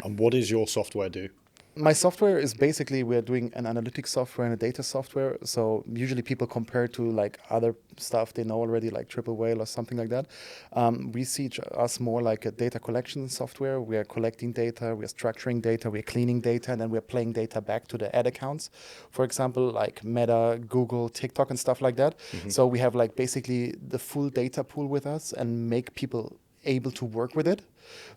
And what does your software do? My software is basically, we're doing an analytics software and a data software. So usually people compare to like other stuff they know already, like Triple Whale or something like that. We see us more like a data collection software. We are collecting data, we are structuring data, we're cleaning data, and then we're playing data back to the ad accounts. For example, like Meta, Google, TikTok, and stuff like that. So we have like basically the full data pool with us and make people able to work with it.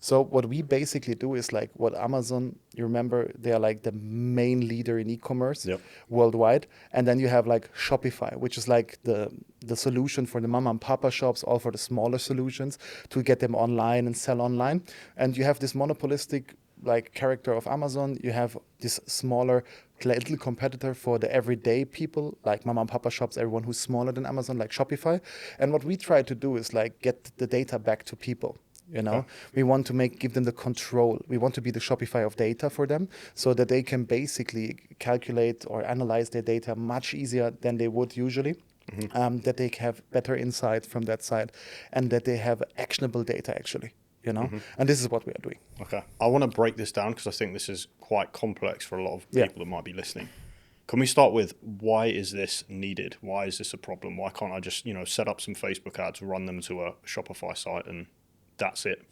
So what we basically do is like what Amazon, you remember, they are like the main leader in e-commerce Yep. worldwide. And then you have like Shopify, which is like the solution for the mama and papa shops, all for the smaller solutions to get them online and sell online. And you have this monopolistic like character of Amazon. You have this smaller little competitor for the everyday people, like mama and papa shops, everyone who's smaller than Amazon, like Shopify. And what we try to do is like get the data back to people. You know, Okay. we want to give them the control. We want to be the Shopify of data for them, so that they can basically calculate or analyze their data much easier than they would usually. That they have better insights from that side, and that they have actionable data actually. And this is what we are doing. Okay. I want to break this down because I think this is quite complex for a lot of Yeah. people that might be listening. Can we start with why is this needed? Why is this a problem? Why can't I just, set up some Facebook ads, run them to a Shopify site, and that's it?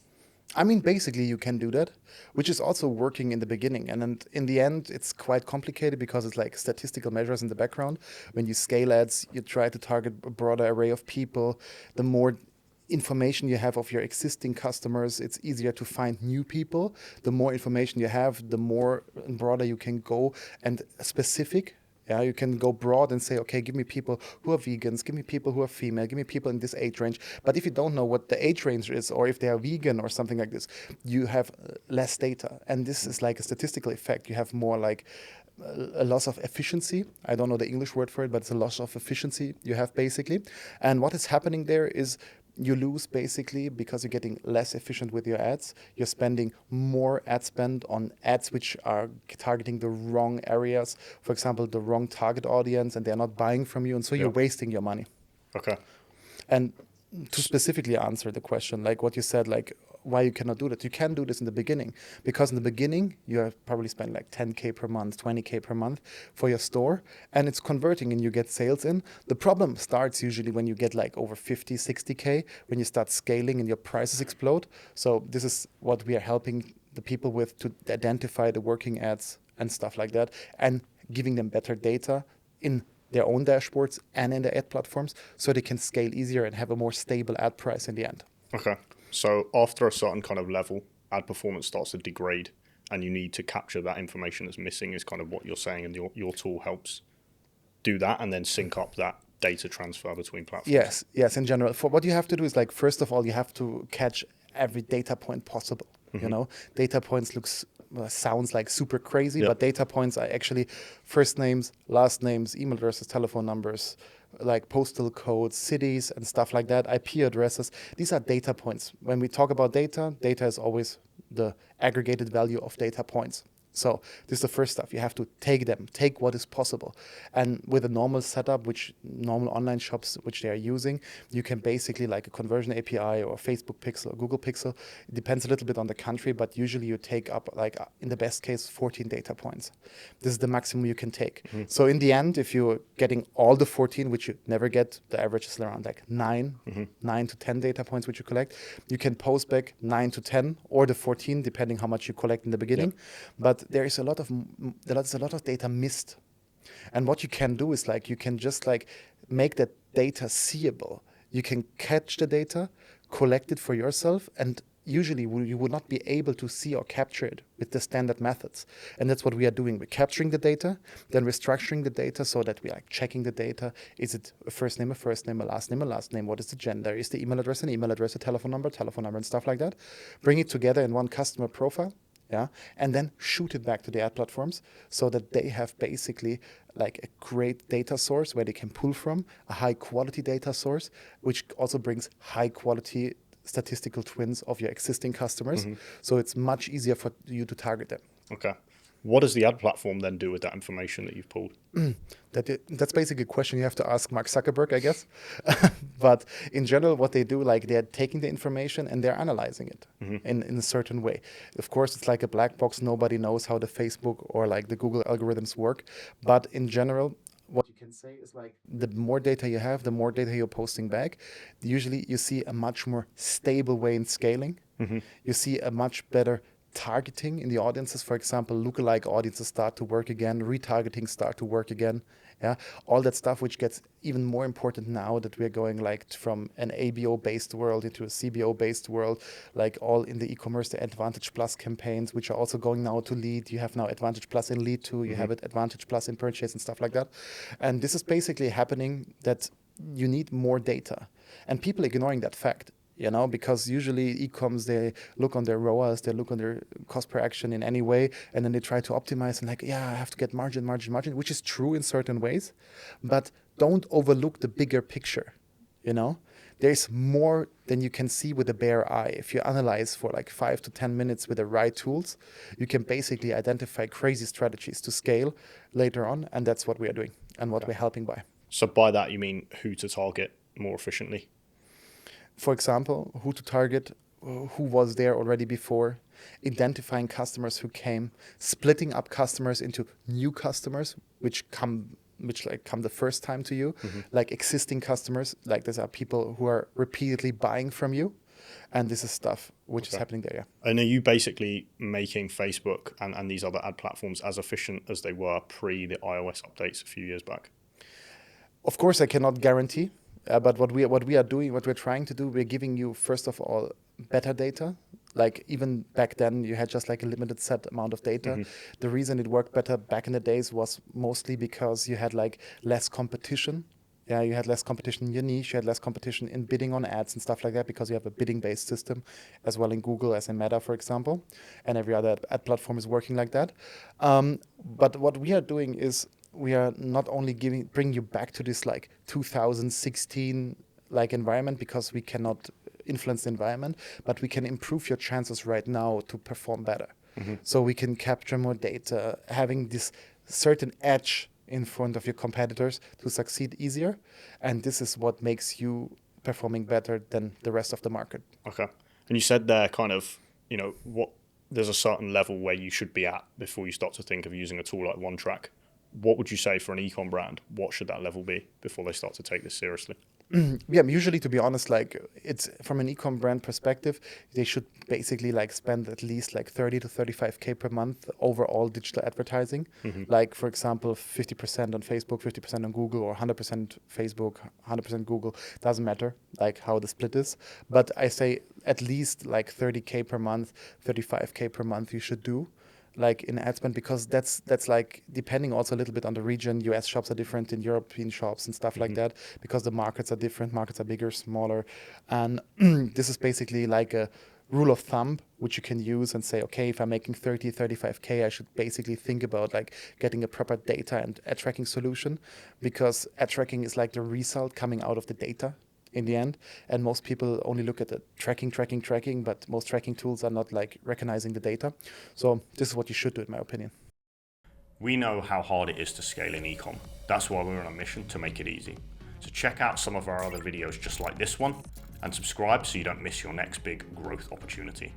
I mean, basically, you can do that, which is also working in the beginning. And then in the end, it's quite complicated because it's like statistical measures in the background. When you scale ads, you try to target a broader array of people. The more information you have of your existing customers, it's easier to find new people. The more information you have, the more broader you can go and specific. Yeah, you can go broad and say, okay, give me people who are vegans, give me people who are female, give me people in this age range. But if you don't know what the age range is, or if they are vegan or something like this, you have less data. And this is like a statistical effect. You have more like a loss of efficiency. I don't know the English word for it, but it's a loss of efficiency you have basically. And what is happening there is you lose basically because you're getting less efficient with your ads. You're spending more ad spend on ads which are targeting the wrong areas, for example, the wrong target audience, and they're not buying from you. And so you're Yep. wasting your money. Okay. And to specifically answer the question, like what you said, like why you cannot do that. You can do this in the beginning, because in the beginning you have probably spent like 10K per month, 20K per month for your store, and it's converting and you get sales in. The problem starts usually when you get like over 50, 60K, when you start scaling and your prices explode. So this is what we are helping the people with, to identify the working ads and stuff like that, and giving them better data in their own dashboards and in the ad platforms, so they can scale easier and have a more stable ad price in the end. Okay. So after a certain kind of level, ad performance starts to degrade, and you need to capture that information that's missing, is kind of what you're saying, and your tool helps do that and then sync up that data transfer between platforms. Yes, in general. For what you have to do is like, first of all, you have to catch every data point possible. Data points sounds like super crazy, Yep. but data points are actually first names, last names, email addresses, telephone numbers, like postal codes, cities, and stuff like that, IP addresses. These are data points. When we talk about data, data is always the aggregated value of data points. So this is the first stuff. You have to take what is possible. And with a normal setup, which normal online shops, which they are using, you can basically, like a conversion API or Facebook Pixel or Google Pixel, it depends a little bit on the country, but usually you take up, like in the best case, 14 data points. This is the maximum you can take. So in the end, if you're getting all the 14, which you never get, the average is around like 9 to 10 data points which you collect. You can post back 9 to 10 or the 14, depending how much you collect in the beginning. Yep. But there is a lot of data missed. And what you can do is like, you can just like make that data seeable. You can catch the data, collect it for yourself, and usually you would not be able to see or capture it with the standard methods. And that's what we are doing. We're capturing the data, then we're structuring the data so that we are checking the data. Is it a first name, a last name? What is the gender? Is the email address an email address, a telephone number, and stuff like that? Bring it together in one customer profile. Yeah, and then shoot it back to the ad platforms so that they have basically like a great data source where they can pull from, a high quality data source, which also brings high quality statistical twins of your existing customers. So it's much easier for you to target them. Okay. What does the ad platform then do with that information that you've pulled? That's basically a question you have to ask Mark Zuckerberg, I guess. But in general, what they do, like they're taking the information and they're analyzing it in a certain way. Of course, it's like a black box. Nobody knows how the Facebook or like the Google algorithms work. But in general, what you can say is like the more data you have, the more data you're posting back. Usually you see a much more stable way in scaling. You see a much better targeting in the audiences. For example, lookalike audiences start to work again, retargeting start to work again. Yeah, all that stuff, which gets even more important now that we're going like from an ABO based world into a CBO based world, like all in the e-commerce, the Advantage Plus campaigns, which are also going now to lead. You have now Advantage Plus in lead too. You have it Advantage Plus in purchase and stuff like that. And this is basically happening that you need more data, and people ignoring that fact. Because usually e-coms, they look on their ROAS, they look on their cost per action in any way, and then they try to optimize and like, yeah, I have to get margin, which is true in certain ways, but don't overlook the bigger picture. There's more than you can see with a bare eye. If you analyze for like 5 to 10 minutes with the right tools, you can basically identify crazy strategies to scale later on, and that's what we are doing and what we're helping by. So by that, you mean who to target more efficiently? For example, who to target, who was there already before, identifying customers who came, splitting up customers into new customers, which come the first time to you, like existing customers, like these are people who are repeatedly buying from you. And this is stuff which is happening there. Yeah. And are you basically making Facebook and these other ad platforms as efficient as they were pre the iOS updates a few years back? Of course, I cannot guarantee. But what we are doing, what we're trying to do, we're giving you, first of all, better data. Like even back then, you had just like a limited set amount of data. The reason it worked better back in the days was mostly because you had like less competition. Yeah, you had less competition in your niche, you had less competition in bidding on ads and stuff like that because you have a bidding-based system as well in Google as in Meta, for example. And every other ad platform is working like that. But what we are doing is we are not only bring you back to this like 2016 like environment because we cannot influence the environment, but we can improve your chances right now to perform better. So we can capture more data, having this certain edge in front of your competitors to succeed easier. And this is what makes you performing better than the rest of the market. Okay. And you said there kind of, there's a certain level where you should be at before you start to think of using a tool like OneTrack. What would you say for an e-com brand? What should that level be before they start to take this seriously? Yeah, usually, to be honest, like it's from an e-com brand perspective, they should basically like spend at least like 30 to 35K per month overall digital advertising. Like, for example, 50% on Facebook, 50% on Google, or 100% Facebook, 100% Google. Doesn't matter like how the split is. But I say at least like 30K per month, 35K per month you should do. Like in ad spend, because that's like depending also a little bit on the region. US shops are different in European shops and stuff like that because the markets are different. Markets are bigger, smaller. And this is basically like a rule of thumb which you can use and say, okay, if I'm making 30, 35K, I should basically think about like getting a proper data and ad tracking solution, because ad tracking is like the result coming out of the data in the end. And most people only look at the tracking, but most tracking tools are not like recognizing the data. So this is what you should do, in my opinion. We know how hard it is to scale in e-com. That's why we're on a mission to make it easy. So check out some of our other videos just like this one and subscribe so you don't miss your next big growth opportunity.